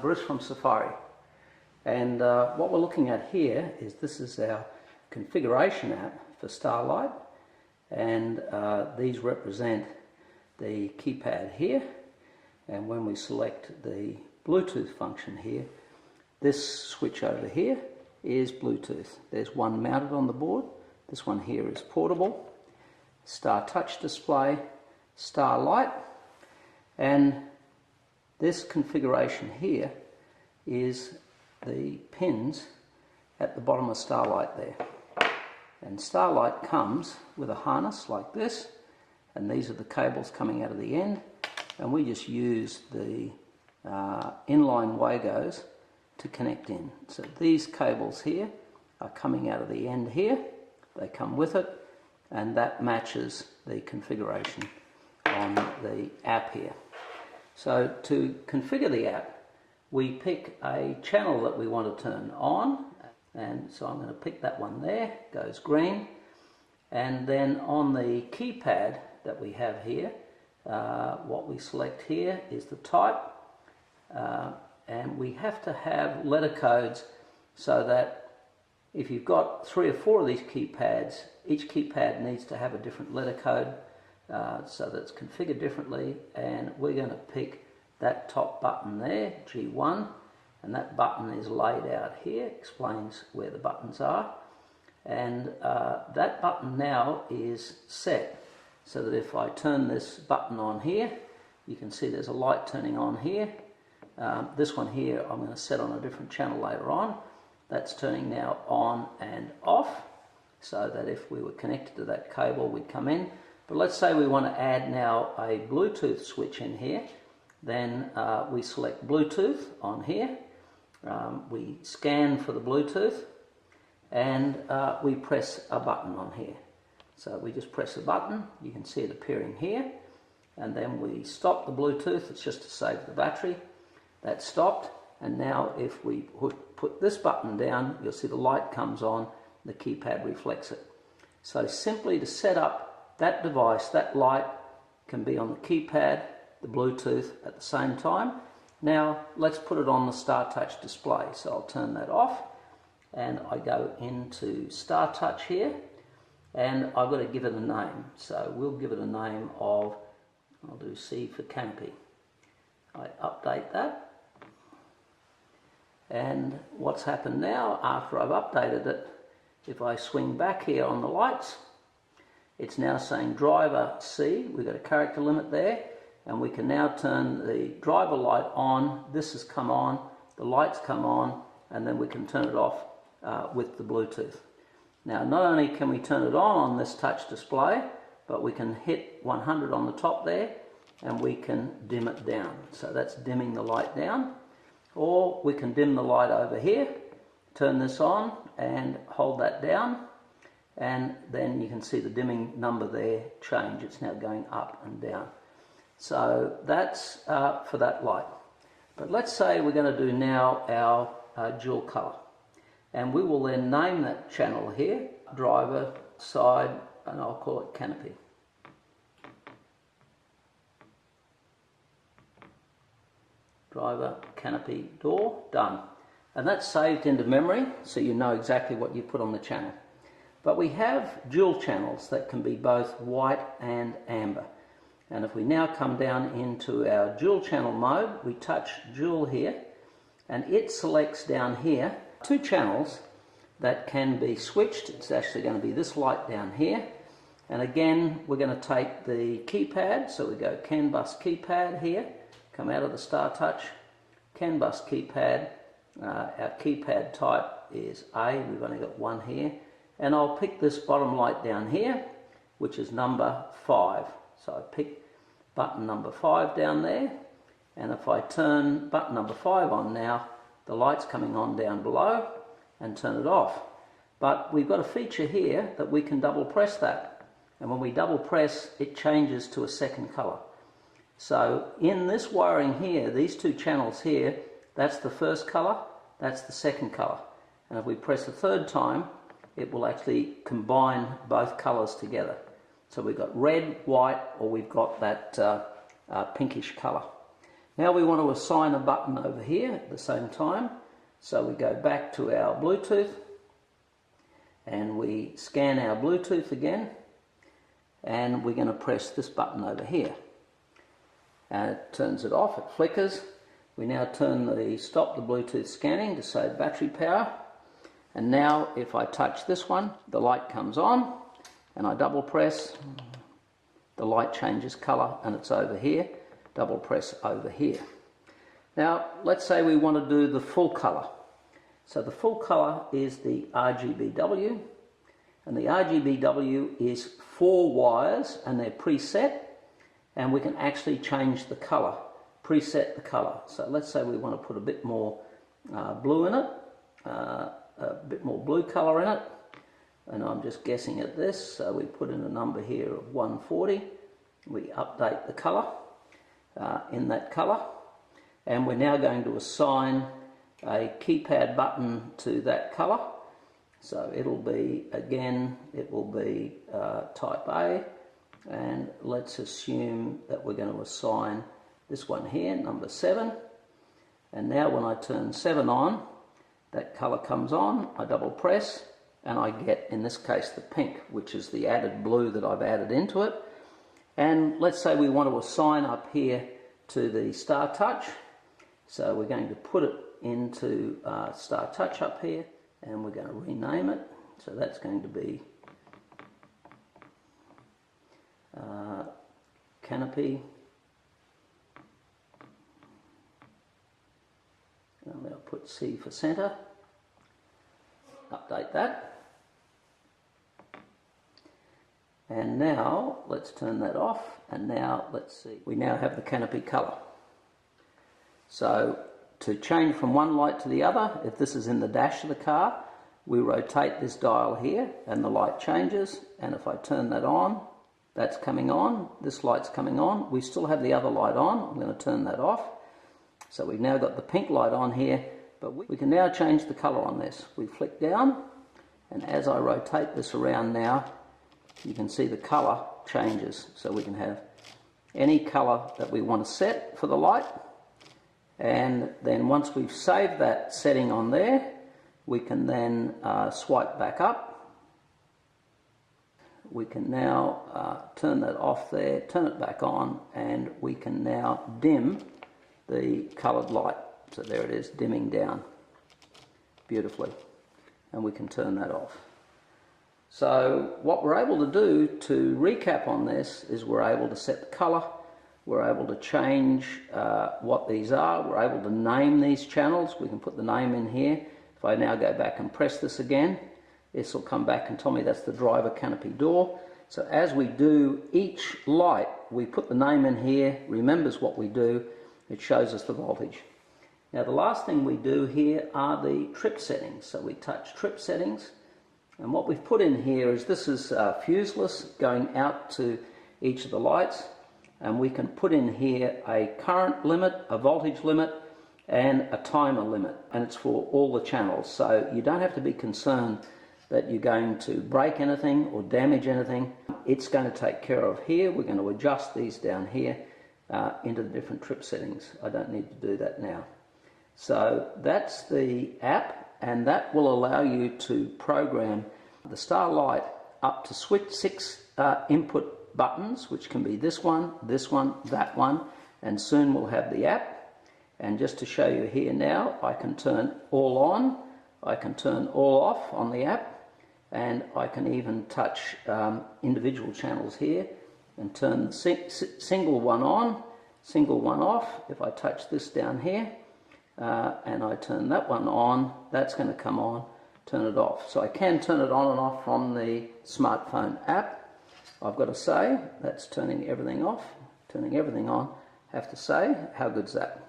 Bruce from Safari, and what we're looking at here is this is our configuration app for Starlight, and these represent the keypad here, and when we select the Bluetooth function here, this switch over here is Bluetooth. There's one mounted on the board, this one here is portable, Star Touch display, Starlight, and this configuration here is the pins at the bottom of Starlight there. And Starlight comes with a harness like this, and these are the cables coming out of the end, and we just use the inline Wagos to connect in. So these cables here are coming out of the end here, they come with it, and that matches the configuration on the app here. So to configure the app, we pick a channel that we want to turn on, and so I'm going to pick that one there, goes green, and then on the keypad that we have here, what we select here is the type, and we have to have letter codes so that if you've got 3 or 4 of these keypads, each keypad needs to have a different letter code so that it's configured differently, and we're going to pick that top button there, G1, and that button is laid out here, explains where the buttons are, and that button now is set so that if I turn this button on here, you can see there's a light turning on here. This one here I'm going to set on a different channel later on. That's turning now on and off, so that if we were connected to that cable we'd come in. But let's say we want to add now a Bluetooth switch in here, then we select Bluetooth on here, we scan for the Bluetooth, and we press a button on here. So we just press a button, you can see it appearing here, and then we stop the Bluetooth, it's just to save the battery. That's stopped, and now if we put this button down, you'll see the light comes on, the keypad reflects it. So simply to set up that device, that light can be on the keypad, the Bluetooth at the same time. Now let's put it on the Star Touch display. So I'll turn that off, and I go into Star Touch here, and I've got to give it a name. So we'll give it a name of, I'll do C for Canopy. I update that. And what's happened now, after I've updated it, if I swing back here on the lights, it's now saying driver C. We've got a character limit there, and we can now turn the driver light on. This has come on, the lights come on, and then we can turn it off with the Bluetooth. Now not only can we turn it on this touch display, but we can hit 100 on the top there, and we can dim it down. So that's dimming the light down. Or we can dim the light over here, turn this on and hold that down, and then you can see the dimming number there change. It's now going up and down. So that's for that light. But let's say we're going to do now our dual color, and we will then name that channel here, driver, side, and I'll call it Canopy. Driver, canopy, door, done. And that's saved into memory, so you know exactly what you put on the channel. But we have dual channels that can be both white and amber. And if we now come down into our dual channel mode, we touch dual here, and it selects down here 2 channels that can be switched. It's actually going to be this light down here. And again, we're going to take the keypad, so we go CAN bus keypad here, come out of the Star Touch, CAN bus keypad, our keypad type is A, we've only got one here, and I'll pick this bottom light down here, which is number 5. So I pick button number 5 down there, and if I turn button number 5 on now, the light's coming on down below, and turn it off. But we've got a feature here that we can double press that, and when we double press, it changes to a second color. So in this wiring here, these 2 channels here, that's the first color, that's the second color. And if we press a third time, it will actually combine both colors together. So we've got red, white, or we've got that pinkish color. Now we want to assign a button over here at the same time. So we go back to our Bluetooth and we scan our Bluetooth again, and we're going to press this button over here. And it turns it off, it flickers. We now stop the Bluetooth scanning to save battery power. And now if I touch this one, the light comes on, and I double press, the light changes colour and it's over here. Double press over here. Now let's say we want to do the full colour. So the full colour is the RGBW, and the RGBW is 4 wires and they're preset, and we can actually change the colour, preset the colour. So let's say we want to put a bit more blue in it, a bit more blue colour in it, and I'm just guessing at this, so we put in a number here of 140, we update the colour in that colour, and we're now going to assign a keypad button to that colour. So it'll be, again, it will be type A, and let's assume that we're going to assign this one here, number 7, and now when I turn 7 on, that colour comes on, I double press, and I get, in this case, the pink, which is the added blue that I've added into it. And let's say we want to assign up here to the Star Touch, so we're going to put it into Star Touch up here, and we're going to rename it. So that's going to be Canopy, and I'm going to put C for center, update that, and now let's turn that off, and now let's see, we now have the Canopy colour. So to change from one light to the other, if this is in the dash of the car, we rotate this dial here and the light changes, and if I turn that on, that's coming on, this light's coming on, we still have the other light on, I'm going to turn that off. So we've now got the pink light on here, but we can now change the colour on this. We flick down, and as I rotate this around now, you can see the colour changes, so we can have any colour that we want to set for the light. And then once we've saved that setting on there, we can then swipe back up. We can now turn that off there, turn it back on, and we can now dim the coloured light. So there it is, dimming down beautifully, and we can turn that off. So what we're able to do, to recap on this, is we're able to set the colour, we're able to change what these are, we're able to name these channels. We can put the name in here. If I now go back and press this again, this will come back and tell me that's the driver canopy door. So as we do each light, we put the name in here, remembers what we do, it shows us the voltage. Now the last thing we do here are the trip settings. So we touch trip settings, and what we've put in here is this is fuseless going out to each of the lights, and we can put in here a current limit, a voltage limit, and a timer limit, and it's for all the channels. So you don't have to be concerned that you're going to break anything or damage anything. It's going to take care of here. We're going to adjust these down here into the different trip settings. I don't need to do that now. So that's the app, and that will allow you to program the Starlight up to switch 6 input buttons, which can be this one, that one, and soon we'll have the app. And just to show you here now, I can turn all on, I can turn all off on the app, and I can even touch individual channels here and turn the single one on, single one off. If I touch this down here and I turn that one on, that's going to come on, turn it off. So I can turn it on and off from the smartphone app. I've got to say, that's turning everything off, turning everything on. I have to say, how good's that?